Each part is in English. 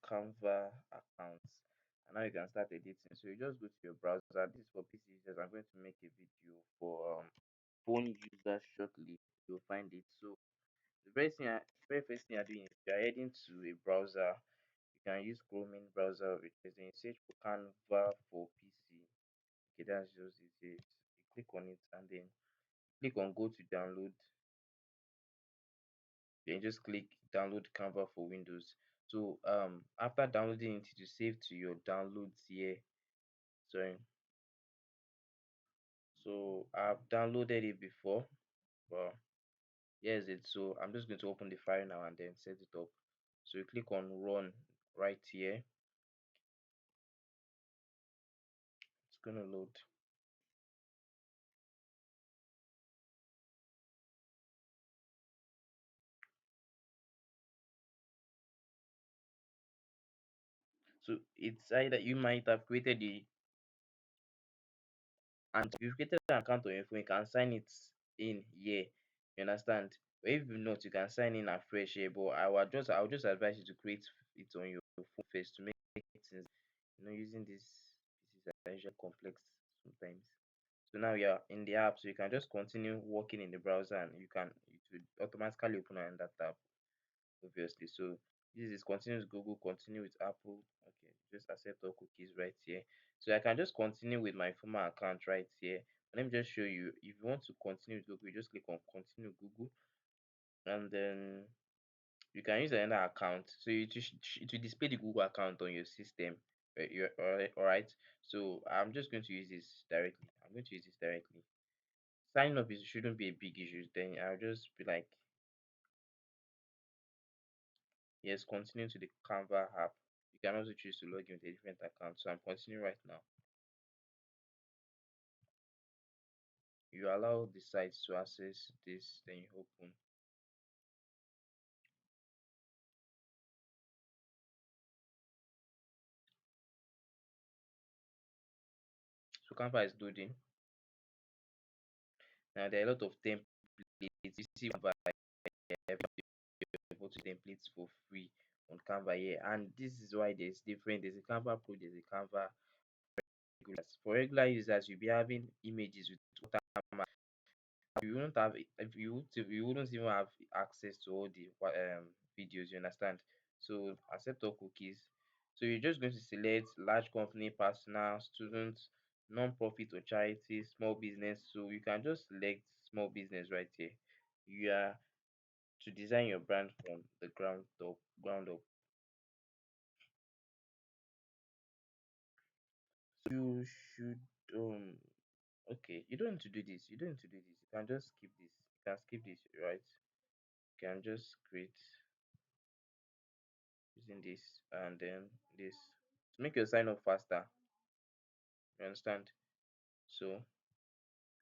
Canva account. And now you can start editing. So you just go to your browser. This is for PC users. I'm going to make a video for phone users shortly. You'll find it. So the very first thing you're doing is you're heading to a browser. You can use Chrome in browser, which is then you search for Canva for PC. Okay, that's just it. You click on it and then click on go to download. Then just click download Canva for Windows. So after downloading it, to save to your downloads here. Sorry. So I've downloaded it before. Well, here's it. So I'm just going to open the file now and then set it up. So you click on run right here. It's gonna load. So it's either you might have created the and if you've created an account on your phone, you can sign it in here. You understand? But if you not, you can sign in afresh here. But I would just advise you to create it on your phone first to make things, using this is usually complex sometimes. So now you're in the app, so you can just continue working in the browser and it will automatically open on that tab, obviously. So this is continue with Google, continue with Apple. Okay, just accept all cookies right here. So I can just continue with my former account right here. Let me just show you. If you want to continue with Google, you just click on continue Google, and then you can use another account. So it will display the Google account on your system. You're all right. So I'm just going to use this directly. I'm going to use this directly. Signing up is shouldn't be a big issue. Then I'll just be like, yes, continue to the Canva app. You can also choose to log in with a different account. So I'm continuing right now. You allow the site to access this, then you open. So Canva is loading. Now there are a lot of templates. You see Canva able to templates for free on Canva here. And this is why there's different. There's a Canva Pro, there's a Canva regulars. For regular users, you'll be having images with watermark. You won't have if you wouldn't even have access to all the videos, you understand. So accept all cookies. So you're just going to select large company, personal, students, non-profit or charity, small business. So you can just select small business right here. You are to design your brand from the ground up. So you should okay, you don't need to do this, you can just skip this, right? You can just create using this and then this to make your sign up faster. You understand? So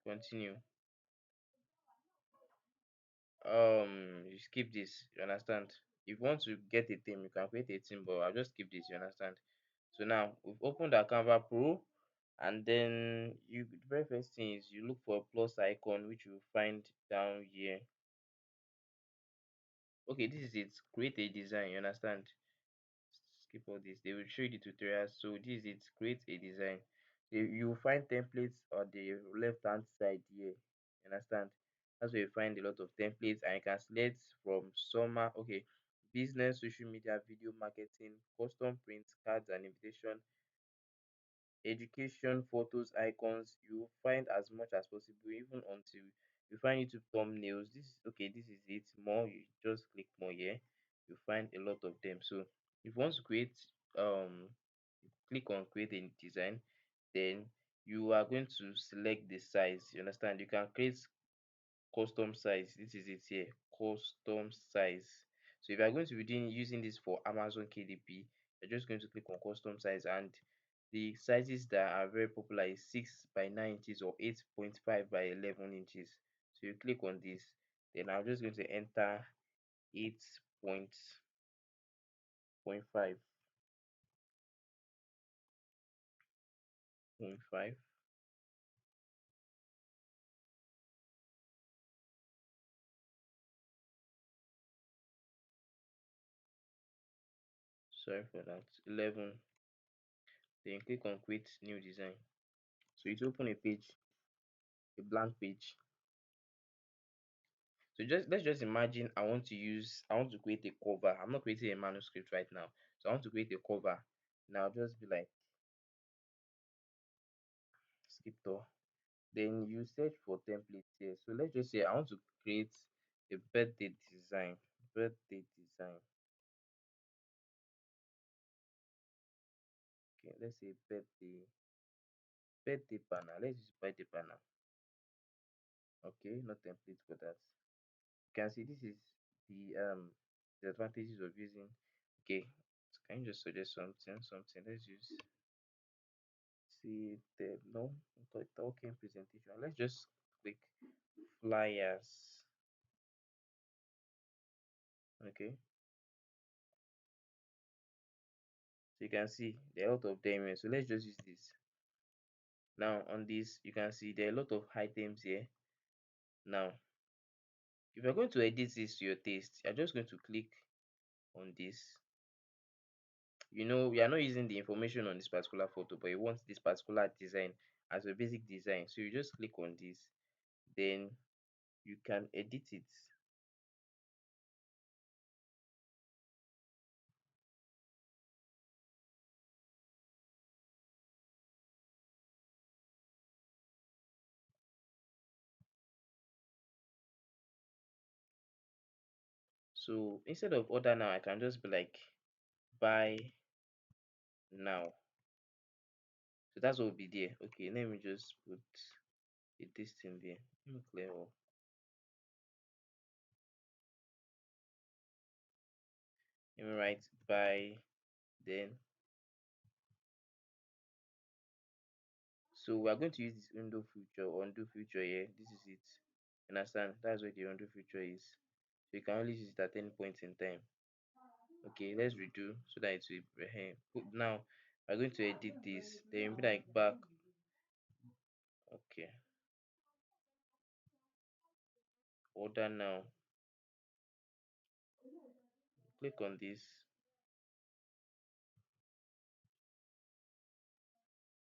continue. You skip this. You understand? If you want to get a theme, you can create a theme, but I'll just skip this. You understand? So now we've opened our Canva Pro, and then the very first thing is you look for a plus icon, which you find down here. Okay, this is it. Create a design. You understand? Skip all this. They will show you the tutorials. So this is it. Create a design. You will find templates on the left hand side here. You understand? That's where you find a lot of templates and you can select from summer. Okay, business, social media, video marketing, custom prints, cards and invitation, education, photos, icons. You find as much as possible, even until you find YouTube thumbnails. This is okay, this is it. More, you just click more here. You find a lot of them. So if you want to create you click on create a design, then you are going to select the size. You understand? You can create custom size. This is it here, custom size. So if you are going to be using this for Amazon KDP, you're just going to click on custom size, and the sizes that are very popular is 6 by 9 inches or 8.5 by 11 inches. So you click on this, then I'm just going to enter 8.5. sorry for that, 11. Then click on create new design. So it open a page, a blank page. So just let's just imagine I want to create a cover. I'm not creating a manuscript right now. So I want to create a cover. Now I'll just be like scriptor. Then you search for templates here. So let's just say I want to create a birthday design. Birthday design. Okay, let's say birthday banner. Let's use birthday banner. Okay, no template for that. You can see this is the advantages of using. Okay, so can you just suggest something? Let's use see the no talking presentation. Let's just click flyers. Okay, so you can see there are a lot of them here. So let's just use this. Now on this, you can see there are a lot of items here. Now, if you're going to edit this to your taste, you're just going to click on this. You know, we are not using the information on this particular photo, but you want this particular design as a basic design. So you just click on this, then you can edit it. So instead of order now, I can just be like buy now. So that's what will be there. Okay, let me just put this thing there. Let me clear all. Let me write buy then. So we are going to use this window feature or undo feature here. This is it. Understand? That's what the undo feature is. So you can only use it at any point in time. Okay, let's redo so that it will put now. We're going to edit this. Then be like back. Okay, order now. Click on this.